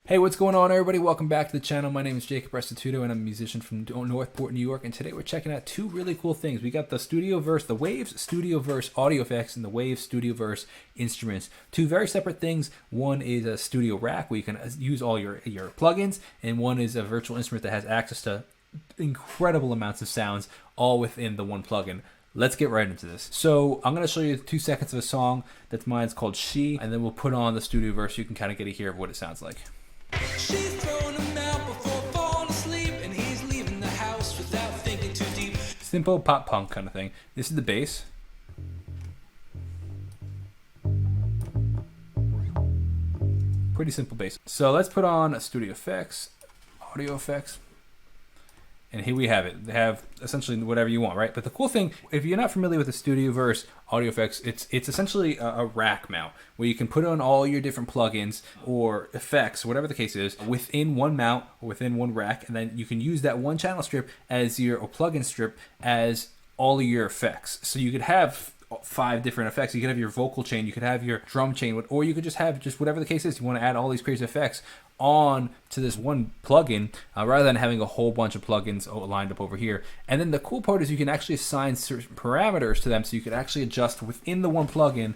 Hey, what's going on, everybody? Welcome back to the channel. My name is Jacob Restituto, and I'm a musician from Northport, New York. And today we're checking out two really cool things. We got the StudioVerse, the Waves StudioVerse audio effects, and the Waves StudioVerse instruments. Two very separate things. One is a studio rack where you can use all your plugins, and one is a virtual instrument that has access to incredible amounts of sounds, all within the one plugin. Let's get right into this. So I'm going to show you 2 seconds of a song that's mine. It's called She, and then we'll put on the StudioVerse so you can kind of get a hear of what it sounds like. She's throwing him out before falling asleep, and he's leaving the house without thinking too deep. Simple pop punk kind of thing. This is the bass. Pretty simple bass. So let's put on a studio effects, audio effects. And here we have it. They have essentially whatever you want, right? But the cool thing, if you're not familiar with the StudioVerse audio effects, it's essentially a rack mount where you can put on all your different plugins or effects, whatever the case is, within one mount or within one rack, and then you can use that one channel strip as your or plugin strip as all of your effects. So you could have 5 different effects. You could have your vocal chain, you could have your drum chain, or you could just have whatever the case is. You want to add all these crazy effects on to this one plugin rather than having a whole bunch of plugins lined up over here. And then the cool part is you can actually assign certain parameters to them, so you can actually adjust within the one plugin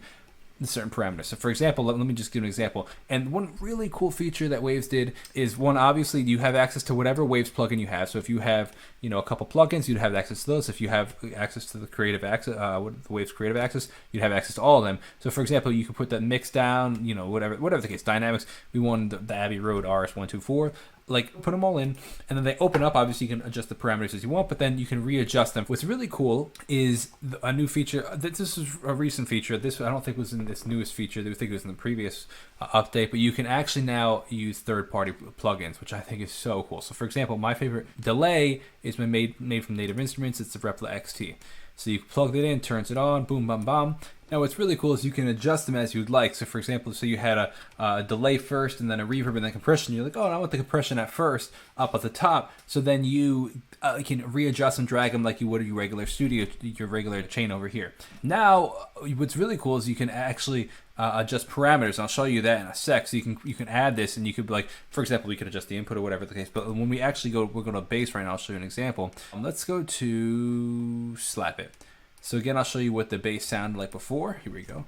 certain parameters. So for example, let me just give an example. And one really cool feature that Waves did is, one, obviously you have access to whatever Waves plugin you have. So if you have, a couple plugins, you'd have access to those. If you have access to the creative access, the Waves creative access, you'd have access to all of them. So for example, you could put that mix down, whatever the case, dynamics. We wanted the Abbey Road RS124. Like, put them all in, and then they open up. Obviously, you can adjust the parameters as you want, but then you can readjust them. What's really cool is a new feature. This is a recent feature. This, I don't think, was in this newest feature. I think it was in the previous update, but you can actually now use third-party plugins, which I think is so cool. So, for example, my favorite delay is made from Native Instruments. It's the Repla XT. So you plug it in, turns it on, boom, bam, bam. Now what's really cool is you can adjust them as you'd like. So for example, you had a delay first and then a reverb and then compression. You're like, oh, I want the compression at first up at the top. So then you can readjust and drag them like you would your regular chain over here. Now what's really cool is you can actually adjust parameters. I'll show you that in a sec. So you can add this, and you could, like, for example, we could adjust the input or whatever the case. But when we actually we're going to bass right now. I'll show you an example. Let's go to Slap It. So again, I'll show you what the bass sounded like before. Here we go.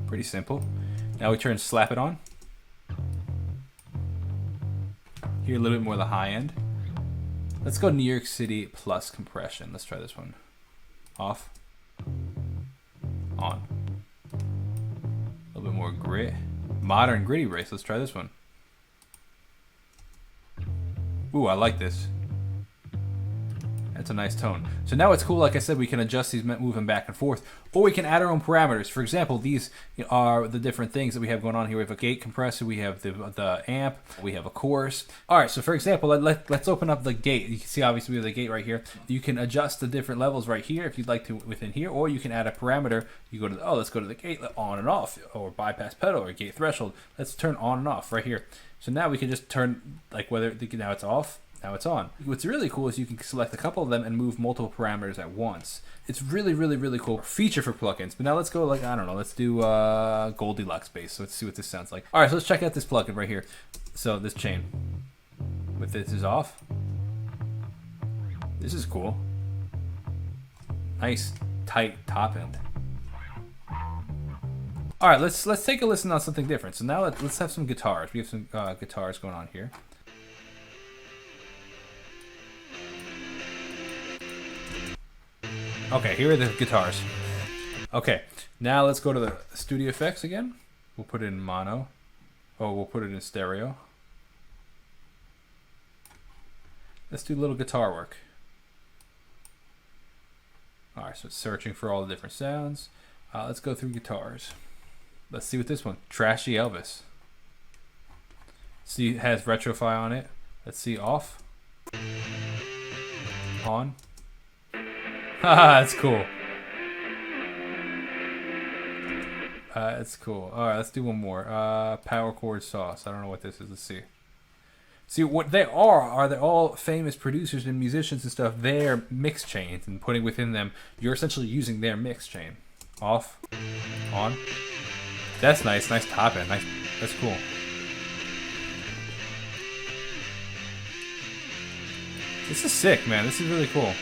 Pretty simple. Now we turn Slap It on. Hear a little bit more of the high end. Let's go New York City plus compression. Let's try this one. Off. On. A little bit more grit. Modern gritty bass. Let's try this one. Ooh, I like this. That's a nice tone. So now it's cool. Like I said, we can adjust these, moving back and forth, or we can add our own parameters. For example, these are the different things that we have going on here. We have a gate compressor, we have the amp, we have a chorus. All right, so for example, let's open up the gate. You can see obviously we have the gate right here. You can adjust the different levels right here if you'd like to within here, or you can add a parameter. You go to let's go to the gate on and off, or bypass pedal, or gate threshold. Let's turn on and off right here. So now we can just turn, like, whether now it's off. Now it's on. What's really cool is you can select a couple of them and move multiple parameters at once. It's really, really, really cool feature for plugins. But now let's go, like, I don't know, let's do Goldilocks bass. So let's see what this sounds like. All right, so let's check out this plugin right here. So this chain with this is off. This is cool. Nice, tight top end. All right, let's take a listen on something different. So now let's have some guitars. We have some guitars going on here. Okay, here are the guitars. Okay, now let's go to the studio effects again. We'll put it in mono. Oh, we'll put it in stereo. Let's do a little guitar work. All right, so it's searching for all the different sounds. Let's go through guitars. Let's see what this one, Trashy Elvis. See, it has Retrofy on it. Let's see, off. On. Haha, that's cool. That's cool. All right, let's do one more. Power chord sauce. I don't know what this is. Let's see. See what they are they all famous producers and musicians and stuff. Their mix chains, and putting within them, you're essentially using their mix chain. Off, on. That's nice. Nice top end. Nice. That's cool. This is sick, man. This is really cool.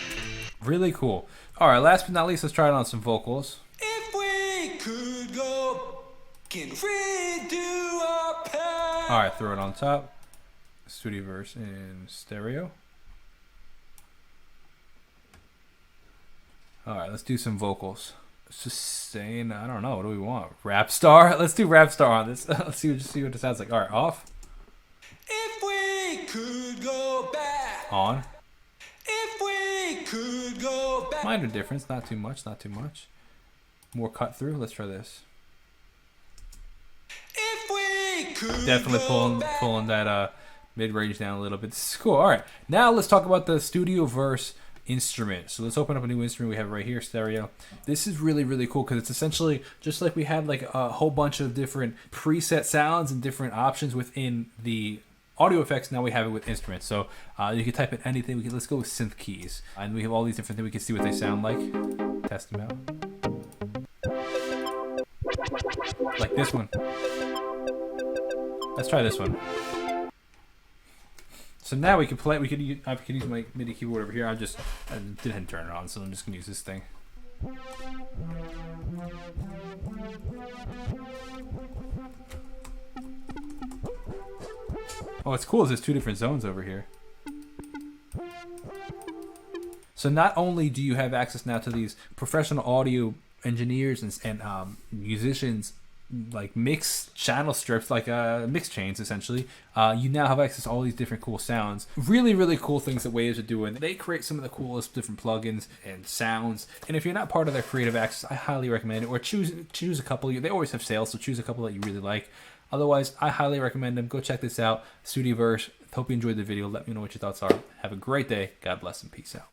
Really cool. All right, last but not least, let's try it on some vocals. If we could go, can redo our past. All right, throw it on top. StudioVerse in stereo. All right, let's do some vocals. Sustain. I don't know. What do we want? Rap star. Let's do rap star on this. Let's see what it sounds like. All right, off. If we could go back. On. If we could go back. Minor difference. Not too much. Not too much. More cut through. Let's try this. If we could Definitely go pulling that mid-range down a little bit. This is cool. All right, now let's talk about the StudioVerse instrument. So let's open up a new instrument we have right here, stereo. This is really, really cool because it's essentially just like we had like a whole bunch of different preset sounds and different options within the audio effects. Now we have it with instruments. So you can type in anything. Let's go with synth keys, and we have all these different things. We can see what they sound like. Test them out. Like this one. Let's try this one. So now we can play. I could use my MIDI keyboard over here. I didn't turn it on, so I'm just gonna use this thing. Oh, what's cool is there's two different zones over here. So not only do you have access now to these professional audio engineers and musicians, like mix channel strips, like mix chains essentially, you now have access to all these different cool sounds. Really, really cool things that Waves are doing. They create some of the coolest different plugins and sounds, and if you're not part of their creative access, I highly recommend it. Or choose a couple. They always have sales, so choose a couple that you really like. Otherwise, I highly recommend them. Go check this out, StudioVerse. Hope you enjoyed the video. Let me know what your thoughts are. Have a great day. God bless and peace out.